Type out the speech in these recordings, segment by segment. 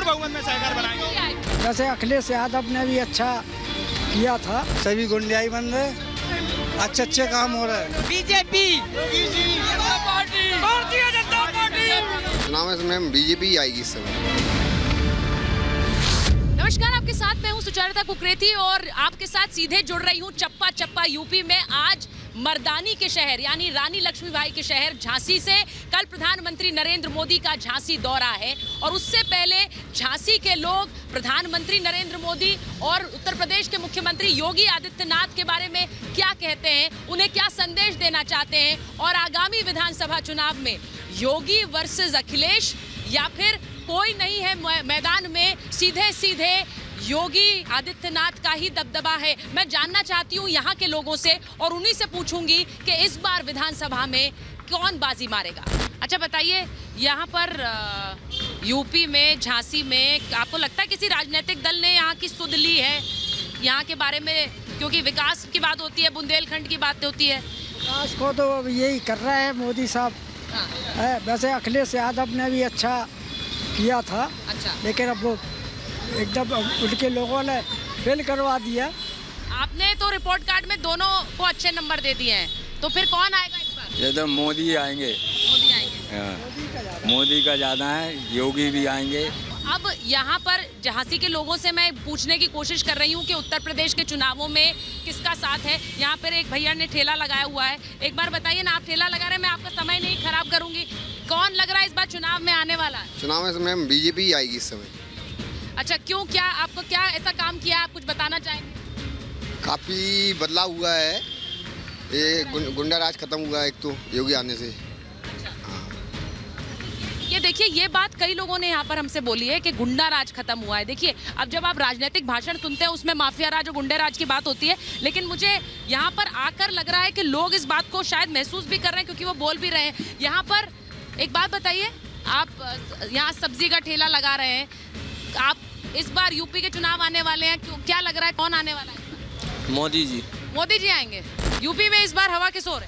बहुमत में सरकार बनाएंगे। जैसे अखिलेश यादव ने भी अच्छा किया था, सभी गुंडियाई बंद है, अच्छे काम हो रहे हैं। BJP, Bharatiya Janata party. चुनाव में बीजेपी आएगी इस समय। नमस्कार, आपके साथ मैं हूं सुचारिता कुकरेती और आपके साथ सीधे जुड़ रही हूं चप्पा चप्पा यूपी में। आज मर्दानी के शहर यानी रानी लक्ष्मीबाई के शहर झांसी से कल प्रधानमंत्री नरेंद्र मोदी का झांसी दौरा है और उससे पहले झांसी के लोग प्रधानमंत्री नरेंद्र मोदी और उत्तर प्रदेश के मुख्यमंत्री योगी आदित्यनाथ के बारे में क्या कहते हैं, उन्हें क्या संदेश देना चाहते हैं और आगामी विधानसभा चुनाव में योगी वर्सेस अखिलेश या फिर कोई नहीं है मैदान में, सीधे सीधे योगी आदित्यनाथ का ही दबदबा है। मैं जानना चाहती हूँ यहाँ के लोगों से और उन्हीं से पूछूंगी कि इस बार विधानसभा में कौन बाजी मारेगा। अच्छा बताइए, यहाँ पर यूपी में झांसी में आपको लगता है किसी राजनीतिक दल ने यहाँ की सुध ली है यहाँ के बारे में? क्योंकि विकास की बात होती है, बुंदेलखंड की बात होती है। विकास को तो अब यही कर रहे हैं मोदी साहब। वैसे अखिलेश यादव ने भी अच्छा किया था। अच्छा, लेकिन अब वो एकदम उनके लोगों ने फेल करवा दिया। आपने तो रिपोर्ट कार्ड में दोनों को अच्छे नंबर दे दिए हैं, तो फिर कौन आएगा इस बार? ये तो मोदी आएंगे। मोदी आएंगे। मोदी का ज़्यादा है, योगी भी आएंगे। अब यहाँ पर झांसी के लोगों से मैं पूछने की कोशिश कर रही हूँ कि उत्तर प्रदेश के चुनावों में किसका साथ है। यहाँ पर एक भैया ने ठेला लगाया हुआ है, एक बार बताइए ना, आप ठेला लगा रहे हैं, मैं आपका समय नहीं खराब करूँगी। कौन लग रहा है इस बार चुनाव में आने वाला है? चुनाव में बीजेपी आएगी इस समय। अच्छा, क्यों, क्या आपको क्या ऐसा काम किया, आप कुछ बताना चाहेंगे? काफ़ी बदलाव हुआ है, ये गुंडा राज खत्म हुआ है एक तो योगी आने से। ये देखिए, ये बात कई लोगों ने यहाँ पर हमसे बोली है कि गुंडा राज खत्म हुआ है। देखिए, अब जब आप राजनीतिक भाषण सुनते हैं उसमें माफिया राज और गुंडे राज की बात होती है, लेकिन मुझे यहाँ पर आकर लग रहा है कि लोग इस बात को शायद महसूस भी कर रहे हैं क्योंकि वो बोल भी रहे हैं। यहाँ पर एक बात बताइए, आप यहाँ सब्जी का ठेला लगा रहे हैं, आप इस बार यूपी के चुनाव आने वाले हैं, क्या लग रहा है कौन आने वाला है? मोदी जी। मोदी जी आएंगे। यूपी में इस बार हवा किस ओर है?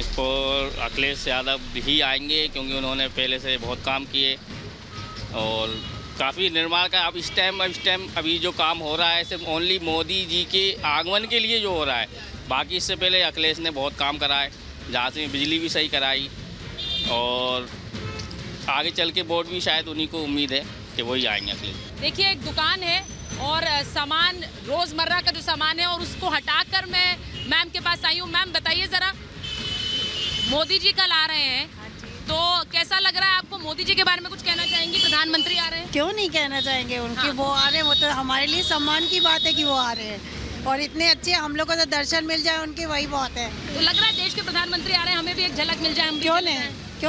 इस पर अखिलेश यादव ही आएंगे क्योंकि उन्होंने पहले से बहुत काम किए और काफ़ी निर्माण का अब इस टाइम अभी जो काम हो रहा है सिर्फ ओनली मोदी जी के आगमन के लिए जो हो रहा है। बाकी इससे पहले अखिलेश ने बहुत काम कराए, झांसी में बिजली भी सही कराई और आगे चल के वोट भी शायद उन्हीं को उम्मीद है कि वही आएंगे अखिलेश। देखिए, एक दुकान है और सामान रोज़मर्रा का जो सामान है और उसको हटाकर मैं मैम के पास आई हूँ। मैम बताइए ज़रा, मोदी जी कल आ रहे हैं तो कैसा लग रहा है आपको? मोदी जी के बारे में कुछ कहना चाहेंगे? प्रधानमंत्री आ रहे हैं। क्यों नहीं कहना चाहेंगे उनके? वो आ रहे हैं, वो तो हमारे लिए सम्मान की बात है कि वो आ रहे हैं और इतने अच्छे हम लोग को तो दर्शन मिल जाए उनके, वही बहुत है। तो लग रहा है देश के प्रधानमंत्री आ रहे हैं, हमें भी एक झलक मिल जाए। हम क्यों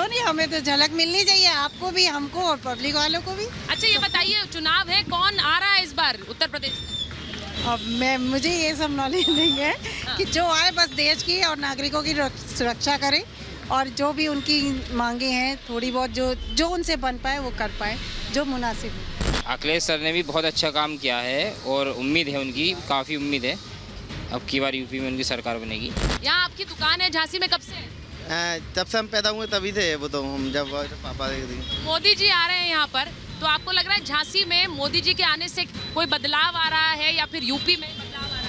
नहीं, हमें तो झलक मिलनी चाहिए, आपको भी, हमको और पब्लिक वालों को भी। अच्छा, ये बताइए, चुनाव है, कौन आ रहा है इस बार उत्तर प्रदेश? अब मुझे ये सब नॉलेज नहीं है कि जो आए बस देश की और नागरिकों की सुरक्षा करे और जो भी उनकी मांगे हैं थोड़ी बहुत जो उनसे बन पाए वो कर पाए, जो मुनासिब है। अखिलेश सर ने भी बहुत अच्छा काम किया है और उम्मीद है उनकी, काफ़ी उम्मीद है अब की बार यूपी में उनकी सरकार बनेगी। यहाँ आपकी दुकान है झांसी में, कब से है? जब से हम पैदा हुए तभी थे, वो तो हम जब पापा। मोदी जी आ रहे हैं यहाँ पर, तो आपको लग रहा है झांसी में मोदी जी के आने से कोई बदलाव आ रहा है या फिर यूपी में बदलाव आ रहा है?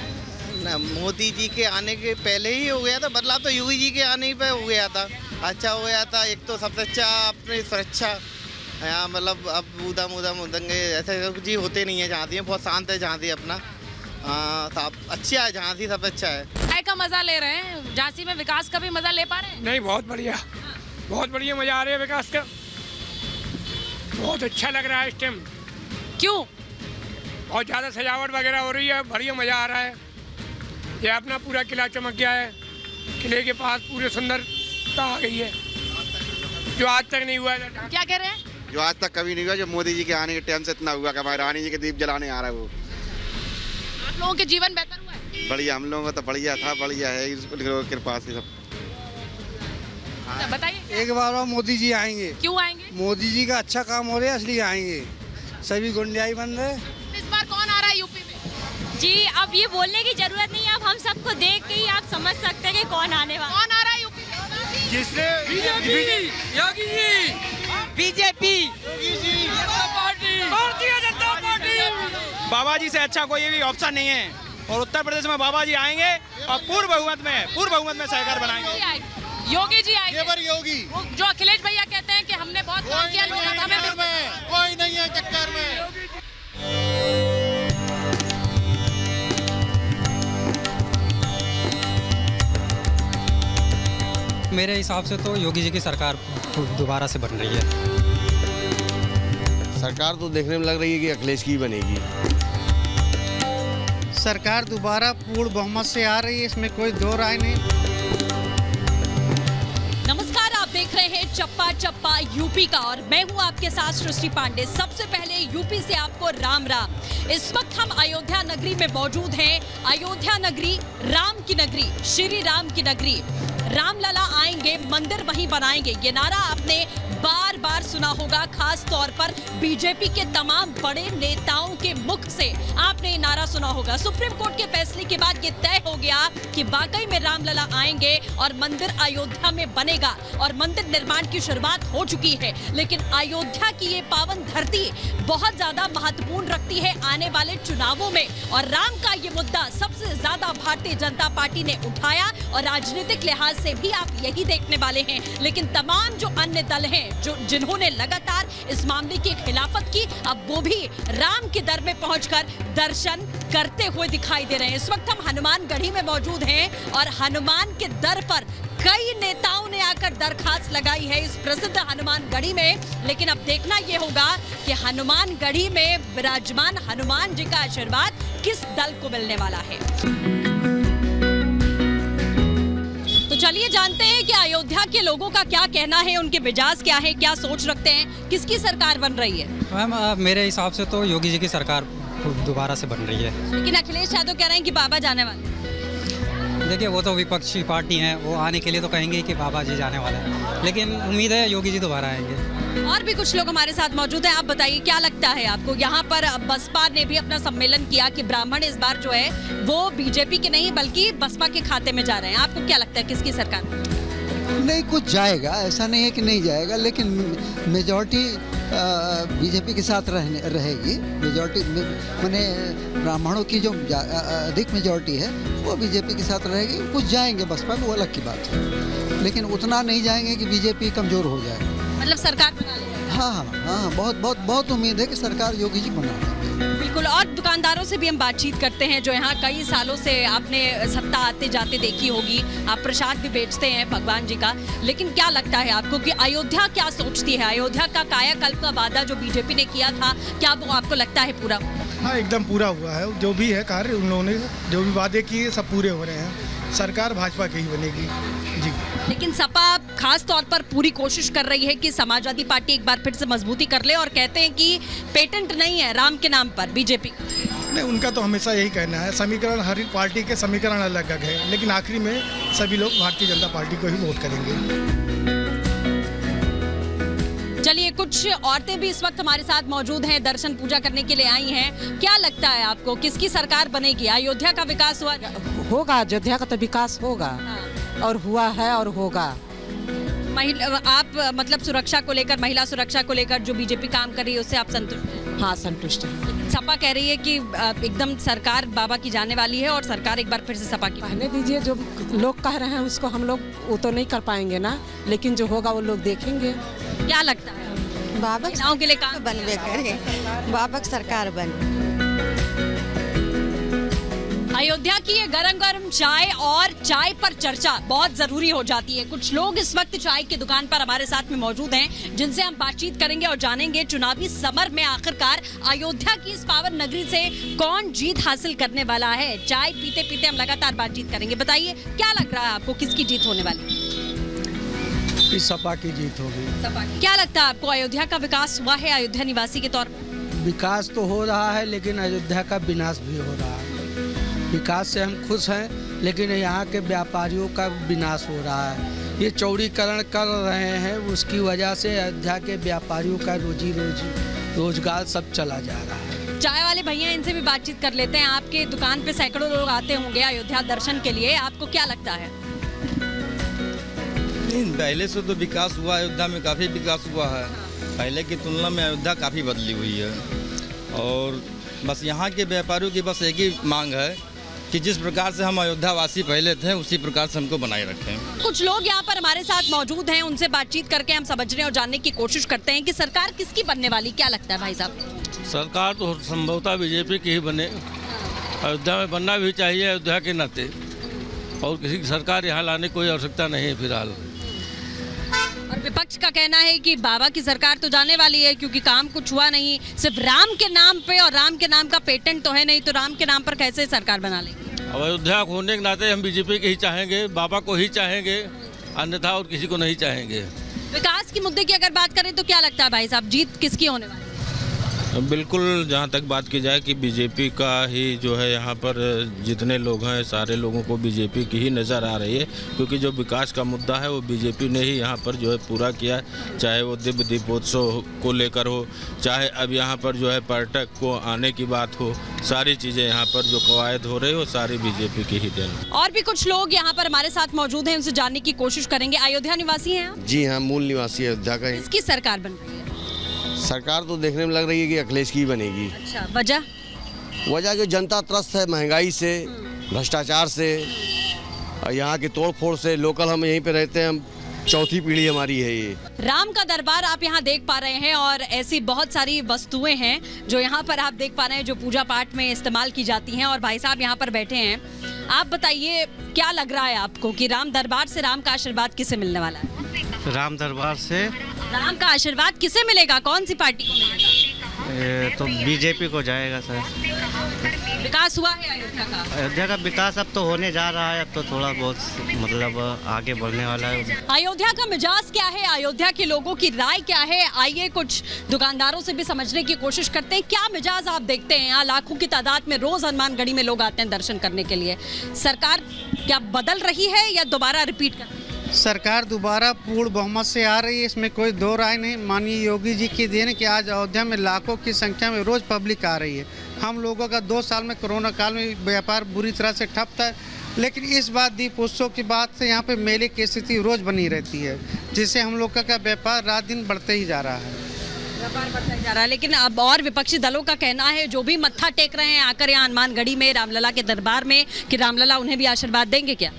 ना, मोदी जी के आने के पहले ही हो गया था बदलाव, तो योगी जी के आने ही पे हो गया था, अच्छा हो गया था। एक तो सबसे अच्छा अपनी सुरक्षा यहाँ, मतलब अब उदम दंगे ऐसे जी होते नहीं है। झांसी में बहुत शांत है, झांसी अपना अच्छा है, झांसी सब अच्छा है। चाय का मजा ले रहे हैं, झांसी में विकास का भी मजा ले पा रहे हैं? नहीं, बहुत बढ़िया, बहुत बढ़िया मजा आ रहा है विकास का, बहुत अच्छा लग रहा है इस टाइम। क्यों? बहुत ज़्यादा सजावट वगैरह हो रही है, बढ़िया मज़ा आ रहा है। ये अपना पूरा किला चमक गया है, किले के पास पूरी सुंदरता आ गई है जो आज तक नहीं हुआ है। क्या कह रहे हैं? जो आज तक कभी नहीं हुआ, जो मोदी जी के आने के टाइम से इतना हुआ कि हमारे रानी जी के दीप जलाने आ रहा है। वो आप लोगों के जीवन बेहतर हुआ है? बढ़िया, हम लोगों का तो बढ़िया था, बढ़िया है कृपा से सब। बताइए, एक बार और मोदी जी आएंगे। क्यों आएंगे? मोदी जी का अच्छा काम हो रहा है इसलिए आएंगे, सभी गुंडियाई बंद है। इस बार कौन आ रहा है यूपी में? जी, अब ये बोलने की जरूरत नहीं है, अब हम सबको देख के ही आप समझ सकते हैं कि कौन आने वाला। कौन आ रहा है यूपी में? जिसने बीजेपी, योगी जी, बीजेपी, भारतीय बाबा जी से अच्छा कोई भी ऑप्शन नहीं है और उत्तर प्रदेश में बाबा जी आएंगे और पूर्ण बहुमत में सरकार बनाएंगे। योगी जी आएंगे। केवल योगी। जो अखिलेश भैया कहते हैं कि हमने बहुत काम किया, लोग कोई नहीं है चक्कर में। मेरे हिसाब से तो योगी जी की सरकार दोबारा से बन रही है। सरकार तो देखने में लग रही है कि अखिलेश की बनेगी। सरकार दोबारा पूर्ण बहुमत से आ रही है, इसमें कोई दो राय नहीं। नमस्कार, आप देख रहे हैं चप्पा चप्पा यूपी का और मैं हूं आपके साथ सृष्टि पांडे। सबसे पहले यूपी से आपको राम राम। इस वक्त हम अयोध्या नगरी में मौजूद हैं। अयोध्या नगरी राम की नगरी, श्री राम की नगरी। रामलला आएंगे, मंदिर वहीं बनाएंगे, ये नारा आपने बार बार सुना होगा। खास तौर पर बीजेपी के तमाम बड़े नेताओं के मुख से आपने ये नारा सुना होगा। सुप्रीम कोर्ट के फैसले के बाद ये तय हो गया कि वाकई में रामलला आएंगे और मंदिर अयोध्या में बनेगा और मंदिर निर्माण की शुरुआत हो चुकी है। लेकिन अयोध्या की ये पावन धरती बहुत ज्यादा महत्वपूर्ण रखती है आने वाले चुनावों में और राम का ये मुद्दा सबसे ज्यादा भारतीय जनता पार्टी ने उठाया और राजनीतिक लिहाज से भी आप यही देखने वाले हैं। लेकिन तमाम जो अन्य दल हैं जिन्होंने लगातार इस मामले की खिलाफत की, अब वो भी राम के दर में पहुंचकर दर्शन करते हुए दिखाई दे रहे हैं। इस वक्त हम हनुमानगढ़ी में मौजूद हैं और हनुमान के दर पर कई नेताओं ने आकर दरखास्त लगाई है इस प्रसिद्ध हनुमानगढ़ी में। लेकिन अब देखना यह होगा कि हनुमानगढ़ी में विराजमान हनुमान जी का आशीर्वाद किस दल को मिलने वाला है। तो चलिए जानते हैं कि अयोध्या के लोगों का क्या कहना है, उनके मिजाज क्या है, क्या सोच रखते हैं, किसकी सरकार बन रही है। मैम मेरे हिसाब से तो योगी जी की सरकार दोबारा से बन रही है। लेकिन अखिलेश यादव कह रहे हैं कि बाबा जाने वाले। देखिए वो तो विपक्षी पार्टी है, वो आने के लिए तो कहेंगे कि बाबा जी जाने वाले हैं, लेकिन उम्मीद है योगी जी दोबारा आएंगे। और भी कुछ लोग हमारे साथ मौजूद हैं। आप बताइए क्या लगता है आपको। यहाँ पर बसपा ने भी अपना सम्मेलन किया कि ब्राह्मण इस बार जो है वो बीजेपी के नहीं बल्कि बसपा के खाते में जा रहे हैं। आपको क्या लगता है किसकी सरकार? नहीं, कुछ जाएगा, ऐसा नहीं है कि नहीं जाएगा, लेकिन मेजॉरिटी बीजेपी के साथ रहेगी। मेजॉरिटी माने ब्राह्मणों की जो अधिक मेजॉरिटी है वो बीजेपी के साथ रहेगी। कुछ जाएंगे बसपा में, वो अलग की बात है, लेकिन उतना नहीं जाएंगे कि बीजेपी कमजोर हो जाए। मतलब सरकार बना लेगा। हाँ, बहुत उम्मीद है कि सरकार योगी जी बना लेंगे। बिल्कुल। और दुकानदारों से भी हम बातचीत करते हैं जो यहाँ कई सालों से आपने सत्ता आते जाते देखी होगी। आप प्रसाद भी बेचते हैं भगवान जी का, लेकिन क्या लगता है आपको कि अयोध्या क्या सोचती है? अयोध्या का कायाकल्प का वादा जो बीजेपी ने किया था, क्या वो आपको लगता है पूरा? हाँ, एकदम पूरा हुआ है। जो भी है कार्य उन्होंने जो भी वादे किए सब पूरे हो रहे हैं। सरकार भाजपा की ही बनेगी जी। लेकिन सपा खास तौर पर पूरी कोशिश कर रही है कि समाजवादी पार्टी एक बार फिर से मजबूती कर ले और कहते हैं कि पेटेंट नहीं है राम के नाम पर बीजेपी। नहीं, उनका तो हमेशा यही कहना है। समीकरण हर पार्टी के समीकरण अलग अलग है, लेकिन आखिरी में सभी लोग भारतीय जनता पार्टी को ही वोट करेंगे। चलिए, कुछ औरतें भी इस वक्त हमारे साथ मौजूद हैं, दर्शन पूजा करने के लिए आई हैं। क्या लगता है आपको किसकी सरकार बनेगी? अयोध्या का विकास होगा, अयोध्या का तो विकास होगा। और हुआ है और होगा। आप मतलब सुरक्षा को लेकर, महिला सुरक्षा को लेकर जो बीजेपी काम कर रही है उससे आप संतुष्ट हैं? हाँ, संतुष्ट है। सपा कह रही है कि एकदम सरकार बाबा की जाने वाली है और सरकार एक बार फिर से सपा की। कहने दीजिए, जो लोग कह रहे हैं उसको हम लोग वो तो नहीं कर पाएंगे ना, लेकिन जो होगा वो लोग देखेंगे। क्या लगता है बाबा के लिए काम बनवे करे, बाबा की सरकार बने। अयोध्या की ये गरम गरम चाय और चाय पर चर्चा बहुत जरूरी हो जाती है। कुछ लोग इस वक्त चाय की दुकान पर हमारे साथ में मौजूद हैं जिनसे हम बातचीत करेंगे और जानेंगे चुनावी समर में आखिरकार अयोध्या की इस पावन नगरी से कौन जीत हासिल करने वाला है। चाय पीते पीते हम लगातार बातचीत करेंगे। बताइए क्या लग रहा है आपको, किसकी जीत होने वाली? सपा की जीत होगी। सपा की। क्या लगता है आपको अयोध्या का विकास हुआ है अयोध्या निवासी के तौर पर? विकास तो हो रहा है, लेकिन अयोध्या का विनाश भी हो रहा है। विकास से हम खुश हैं, लेकिन यहाँ के व्यापारियों का विनाश हो रहा है। ये चौड़ीकरण कर रहे हैं, उसकी वजह से अयोध्या के व्यापारियों का रोजगार सब चला जा रहा है। चाय वाले भैया, इनसे भी बातचीत कर लेते हैं। आपके दुकान पे सैकड़ों लोग आते होंगे अयोध्या दर्शन के लिए, आपको क्या लगता है? पहले से तो विकास हुआ, अयोध्या में काफ़ी विकास हुआ है। पहले की तुलना में अयोध्या काफ़ी बदली हुई है और बस यहाँ के व्यापारियों की बस एक ही मांग है कि जिस प्रकार से हम अयोध्यावासी पहले थे उसी प्रकार से हमको बनाए रखें। कुछ लोग यहाँ पर हमारे साथ मौजूद हैं, उनसे बातचीत करके हम समझने और जानने की कोशिश करते हैं कि सरकार किसकी बनने वाली, क्या लगता है भाई साहब? सरकार तो संभवतः बीजेपी की ही बने। अयोध्या में बनना भी चाहिए अयोध्या के नाते, और किसी की सरकार यहाँ लाने की कोई आवश्यकता नहीं है फिलहाल। और विपक्ष का कहना है कि बाबा की सरकार तो जाने वाली है क्योंकि काम कुछ हुआ नहीं, सिर्फ राम के नाम पे, और राम के नाम का पेटेंट तो है नहीं, तो राम के नाम पर कैसे सरकार बना लेगी? अब अयोध्या होने के नाते हम बीजेपी के ही चाहेंगे, बाबा को ही चाहेंगे, अन्यथा और किसी को नहीं चाहेंगे। विकास की मुद्दे की अगर बात करें तो क्या लगता है भाई साहब, जीत किसकी होने वाली है? बिल्कुल, जहाँ तक बात की जाए कि बीजेपी का ही जो है यहाँ पर जितने लोग हैं सारे लोगों को बीजेपी की ही नज़र आ रही है, क्योंकि जो विकास का मुद्दा है वो बीजेपी ने ही यहाँ पर जो है पूरा किया, चाहे वो दिव्य दीपोत्सव को लेकर हो, चाहे अब यहाँ पर जो है पर्यटक को आने की बात हो, सारी चीज़ें यहाँ पर जो कवायद हो रही है वो सारी बीजेपी की ही देन। और भी कुछ लोग यहाँ पर हमारे साथ मौजूद हैं, उनसे जानने की कोशिश करेंगे। अयोध्या निवासी हैं आप? जी हाँ, मूल निवासी अयोध्या का। किसकी सरकार बन रही है? सरकार तो देखने में लग रही है कि अखिलेश की बनेगी। अच्छा, वजह? वजह कि जनता त्रस्त है महंगाई से, भ्रष्टाचार से, यहाँ की तोड़ फोड़ से। लोकल हम यहीं पे रहते हैं, हम चौथी पीढ़ी हमारी है ये। राम का दरबार आप यहाँ देख पा रहे हैं, और ऐसी बहुत सारी वस्तुएं हैं जो यहाँ पर आप देख पा रहे हैं जो पूजा पाठ में इस्तेमाल की जाती हैं। और भाई साहब यहाँ पर बैठे हैं, आप बताइए क्या लग रहा है आपको कि राम दरबार से राम का आशीर्वाद किसे मिलने वाला है? राम दरबार से राम का आशीर्वाद किसे मिलेगा, कौन सी पार्टी को मिलेगा? तो बीजेपी को जाएगा सर। विकास हुआ है अयोध्या का? अयोध्या का विकास अब तो होने जा रहा है, अब तो थोड़ा बहुत मतलब आगे बढ़ने वाला है। अयोध्या का मिजाज क्या है, अयोध्या के लोगों की राय क्या है, आइए कुछ दुकानदारों से भी समझने की कोशिश करते हैं। क्या मिजाज आप देखते हैं? यहाँ लाखों की तादाद में रोज हनुमानगढ़ी में लोग आते हैं दर्शन करने के लिए। सरकार क्या बदल रही है या दोबारा रिपीट कर? सरकार दोबारा पूर्ण बहुमत से आ रही है, इसमें कोई दो राय नहीं। माननीय योगी जी की देन कि आज अयोध्या में लाखों की संख्या में रोज पब्लिक आ रही है। हम लोगों का 2 साल में कोरोना काल में व्यापार बुरी तरह से ठप था, लेकिन इस बार दीपोत्सव की बात से यहाँ पे मेले की स्थिति रोज बनी रहती है, जिससे हम लोग का व्यापार रात दिन बढ़ते ही जा रहा है। व्यापार बढ़ता जा रहा है, लेकिन अब और विपक्षी दलों का कहना है, जो भी मत्था टेक रहे हैं आकर यहाँ हनुमानगढ़ी में रामलला के दरबार में, कि रामलला उन्हें भी आशीर्वाद देंगे क्या?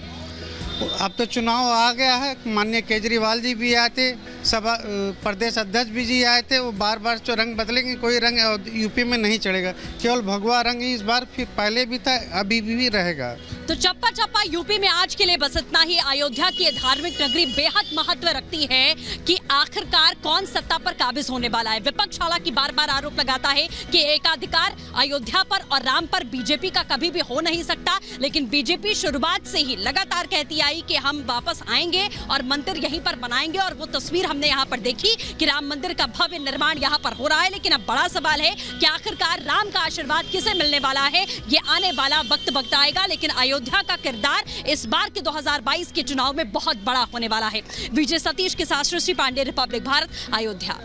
अब तो चुनाव आ गया है, माननीय केजरीवाल जी भी आए थे, सभा प्रदेश अध्यक्ष भी जी आए थे। वो बार बार जो रंग बदलेंगे, कोई रंग यूपी में नहीं चढ़ेगा, केवल भगवा रंग ही इस बार, फिर पहले भी था, अभी भी रहेगा। तो चप्पा चप्पा यूपी में आज के लिए बस इतना ही। अयोध्या की धार्मिक नगरी बेहद महत्व रखती है कि आखिरकार कौन सत्ता पर काबिज होने वाला है। विपक्ष हालांकि बार बार आरोप लगाता है कि एकाधिकार अयोध्या पर और राम पर बीजेपी का कभी भी हो नहीं सकता, लेकिन बीजेपी शुरुआत से ही लगातार कहती आई कि हम वापस आएंगे और मंदिर यहीं पर बनाएंगे। और वो तस्वीर हमने यहाँ पर देखी कि राम मंदिर का भव्य निर्माण यहाँ पर हो रहा है। लेकिन अब बड़ा सवाल है कि आखिरकार राम का आशीर्वाद किसे मिलने वाला है, ये आने वाला वक्त बताएगा। लेकिन अयोध्या का किरदार इस बार के 2022 के चुनाव में बहुत बड़ा होने वाला है। विजय सतीश के साथ सृष्टि पांडे, रिपब्लिक भारत, अयोध्या।